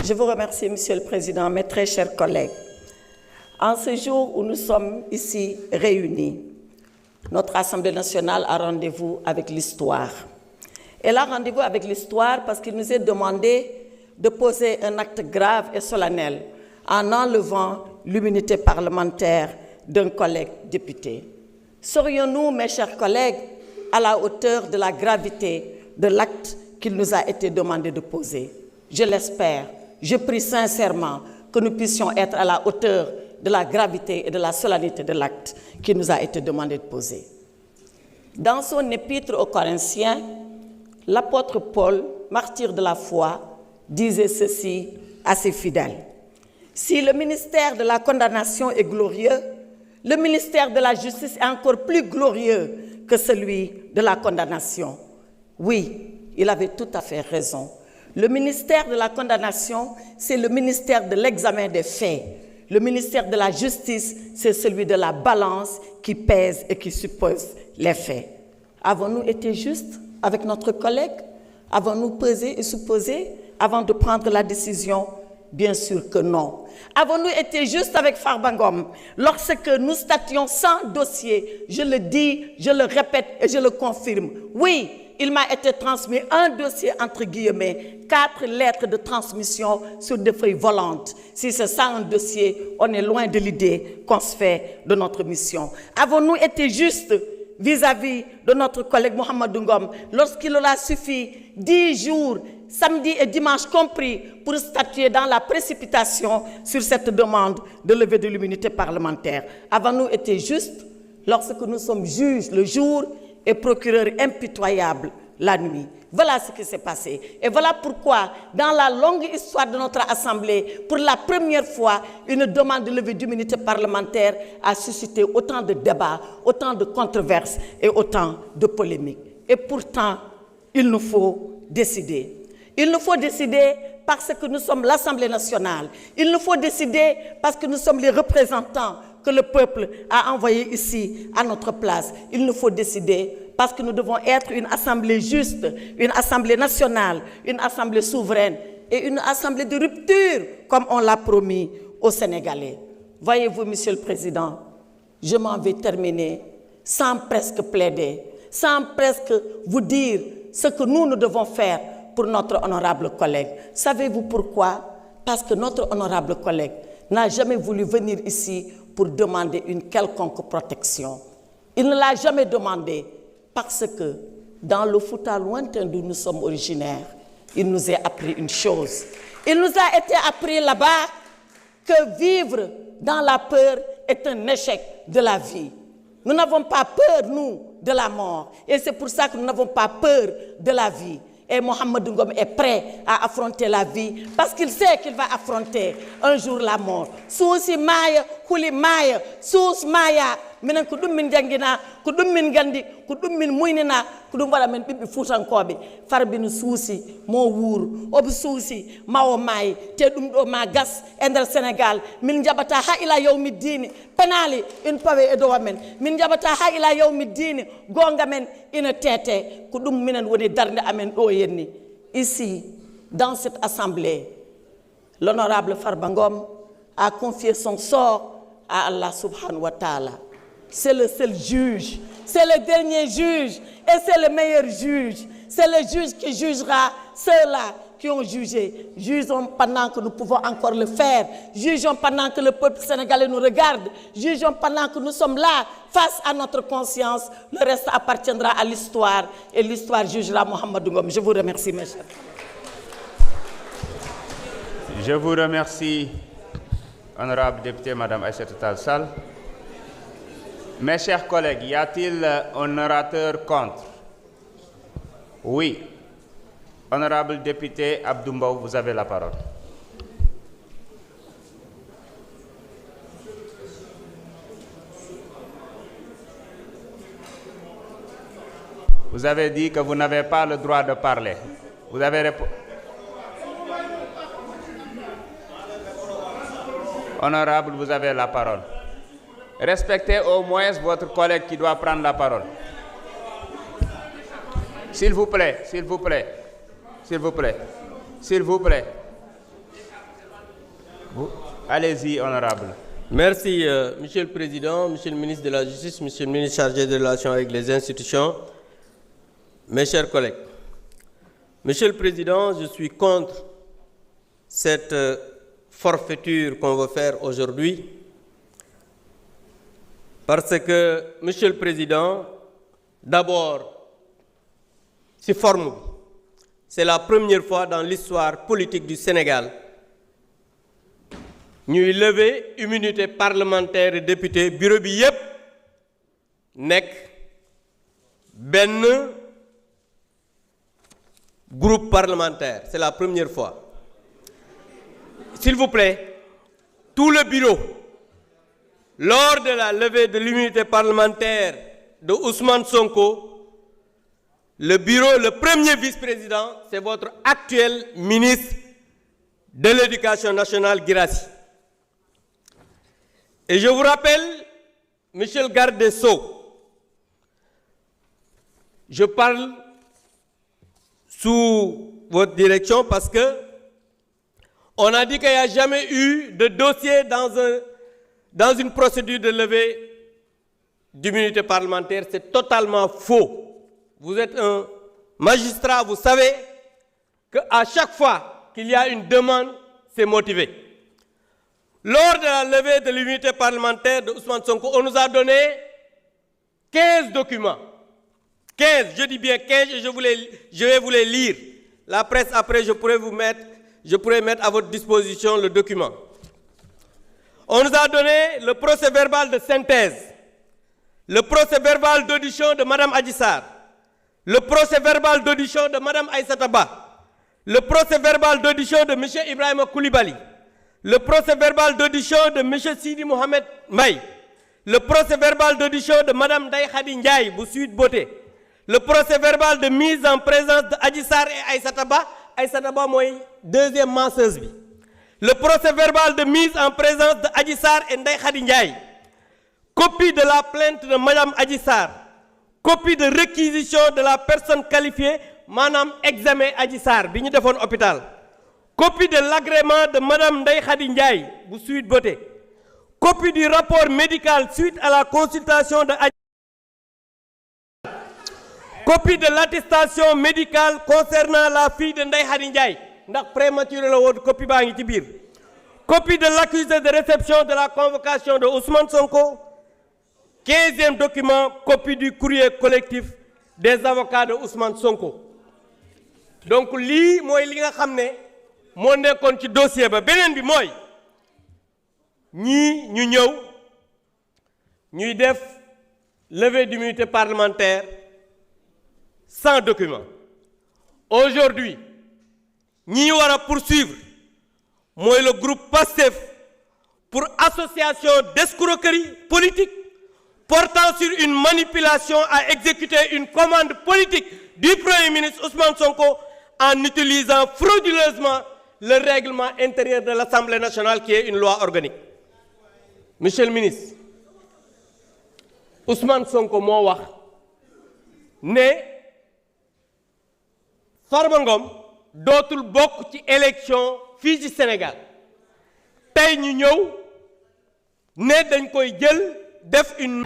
Je vous remercie, Monsieur le Président, mes très chers collègues. En ce jour où nous sommes ici réunis, notre Assemblée nationale a rendez-vous avec l'histoire. Elle a rendez-vous avec l'histoire parce qu'il nous est demandé de poser un acte grave et solennel en enlevant l'immunité parlementaire d'un collègue député. Serions-nous, mes chers collègues, à la hauteur de la gravité de l'acte qu'il nous a été demandé de poser? Je l'espère. Je prie sincèrement que nous puissions être à la hauteur de la gravité et de la solennité de l'acte qui nous a été demandé de poser. Dans son épître aux Corinthiens, l'apôtre Paul, martyr de la foi, disait ceci à ses fidèles. Si le ministère de la condamnation est glorieux, le ministère de la justice est encore plus glorieux que celui de la condamnation. Oui, il avait tout à fait raison. Le ministère de la condamnation, c'est le ministère de l'examen des faits. Le ministère de la justice, c'est celui de la balance qui pèse et qui suppose les faits. Avons-nous été justes avec notre collègue? Avons-nous pesé et supposé avant de prendre la décision? Bien sûr que non. Avons-nous été justes avec Farba Ngom lorsque nous statuions sans dossier? Je le dis, je le répète et je le confirme. Oui, il m'a été transmis un dossier entre guillemets, 4 lettres de transmission sur des feuilles volantes. Si c'est ça un dossier, on est loin de l'idée qu'on se fait de notre mission. Avons-nous été justes vis-à-vis de notre collègue Mohamedou Ngom lorsqu'il aura suffi 10 jours, samedi et dimanche compris, pour statuer dans la précipitation sur cette demande de levée de l'immunité parlementaire? Avons-nous été justes lorsque nous sommes juges le jour et procureur impitoyable la nuit? Voilà ce qui s'est passé. Et voilà pourquoi, dans la longue histoire de notre Assemblée, pour la première fois, une demande de levée d'immunité parlementaire a suscité autant de débats, autant de controverses et autant de polémiques. Et pourtant, il nous faut décider. Il nous faut décider parce que nous sommes l'Assemblée nationale. Il nous faut décider parce que nous sommes les représentants que le peuple a envoyés ici à notre place. Il nous faut décider parce que nous devons être une assemblée juste, une assemblée nationale, une assemblée souveraine et une assemblée de rupture, comme on l'a promis aux Sénégalais. Voyez-vous, Monsieur le Président, je m'en vais terminer sans presque plaider, sans presque vous dire ce que nous devons faire pour notre honorable collègue. Savez-vous pourquoi? Parce que notre honorable collègue n'a jamais voulu venir ici pour demander une quelconque protection. Il ne l'a jamais demandé parce que dans le Fouta lointain d'où nous sommes originaires, il nous a appris une chose. Il nous a été appris là-bas que vivre dans la peur est un échec de la vie. Nous n'avons pas peur, nous, de la mort. Et c'est pour ça que nous n'avons pas peur de la vie. Et Mohamedou Ngom est prêt à affronter la vie parce qu'il sait qu'il va affronter un jour la mort. Sousi maya, huli maya, sous maya, minen ko dum min jangina, ko dum min gandi, ko dum min muynina, ko dum wala men bibbi futankobe. Farbi no sousi mo wour, obi sousi mawo may, te dum do ma gas ender Sénégal, min jabata ha ila yawmi dini, penali une pawe e do men, min jabata ha ila yawmi dini, gonga men ina tete, ko dum minen woni darde amen do yenni. Ici, dans cette assemblée, l'honorable Farba Ngom a confié son sort à Allah subhanahu wa ta'ala. C'est le seul juge, c'est le dernier juge et c'est le meilleur juge. C'est le juge qui jugera ceux-là qui ont jugé. Jugeons pendant que nous pouvons encore le faire. Jugeons pendant que le peuple sénégalais nous regarde. Jugeons pendant que nous sommes là, face à notre conscience. Le reste appartiendra à l'histoire et l'histoire jugera Mohamedou Ngom. Je vous remercie, mes chers. Je vous remercie, honorable député, Madame Aïssatou Tall Sall. Mes chers collègues, y a-t-il un orateur contre? Oui. Honorable député Abdou Mbow, vous avez la parole. Vous avez dit que vous n'avez pas le droit de parler. Vous avez répondu. Honorable, vous avez la parole. Respectez au moins votre collègue qui doit prendre la parole. S'il vous plaît, s'il vous plaît, s'il vous plaît, s'il vous plaît. Allez-y, honorable. Merci, Monsieur le Président, Monsieur le ministre de la Justice, Monsieur le ministre chargé des relations avec les institutions, mes chers collègues. Monsieur le Président, je suis contre cette forfaiture qu'on veut faire aujourd'hui parce que, Monsieur le Président, d'abord, c'est forme. C'est la première fois dans l'histoire politique du Sénégal ñuy lever immunité parlementaire et député bureau bi yépp nekk benn groupe parlementaire. C'est la première fois. S'il vous plaît, tout le bureau, lors de la levée de l'immunité parlementaire de Ousmane Sonko, le bureau, le premier vice-président, c'est votre actuel ministre de l'Éducation nationale, Guirassy. Et je vous rappelle, Monsieur le garde des Sceaux, je parle sous votre direction parce que on a dit qu'il n'y a jamais eu de dossier dans une procédure de levée d'immunité parlementaire. C'est totalement faux. Vous êtes un magistrat, vous savez qu'à chaque fois qu'il y a une demande, c'est motivé. Lors de la levée de l'immunité parlementaire de Ousmane Sonko, on nous a donné 15 documents. 15, je dis bien 15, et je vais vous les lire. La presse, après, je pourrais mettre à votre disposition le document. On nous a donné le procès-verbal de synthèse, le procès-verbal d'audition de Mme Adji Sarr, le procès-verbal d'audition de Mme Aïssata Ba, le procès-verbal d'audition de M. Ibrahima Koulibaly, le procès-verbal d'audition de M. Sidi Mohamed Maï, le procès-verbal d'audition de Mme Ndeye Khady Ndiaye, Sweet Beauté, le procès-verbal de mise en présence de Adji Sarr et Aïssata Ba mooy deuxième masseuse bi, le procès-verbal de mise en présence de Adji Sarr et Ndeye Khady Ndiaye, copie de la plainte de Mme Adji Sarr, copie de réquisition de la personne qualifiée, maanaam examen Adji Sarr bi ñu defoon hôpital, copie de l'agrément de Mme Ndeye Khady Ndiaye bu Sweet Beauté, copie du rapport médical suite à la consultation de Adji, copie de l'attestation médicale concernant la fille de Ndeye Khady Ndiaye ndax prématuré la woon, copie baa ngi ci biir, copie de l'accusé de réception de la convocation de Ousmane Sonko, 15e document, copie du courrier collectif des avocats de Ousmane Sonko. Donc lii mooy li nga xam ne moo nekkoon ci dossier ba. Beneen bi mooy ñii ñu ñëw ñuy def levée d'immunité parlementaire sans document. Aujourd'hui ñi war a poursuivre mooy le groupe PASTEF pour association d'escroquerie politique portant sur une manipulation à exécuter une commande politique du Premier ministre Ousmane Sonko en utilisant frauduleusement le règlement intérieur de l'Assemblée nationale qui est une loi organique. Monsieur le ministre, Ousmane Sonko moo wax ne Farba Ngom dootul bokk ci élection fii ci Sénégal. Tey ñu ñëw ne dañ koy jël def une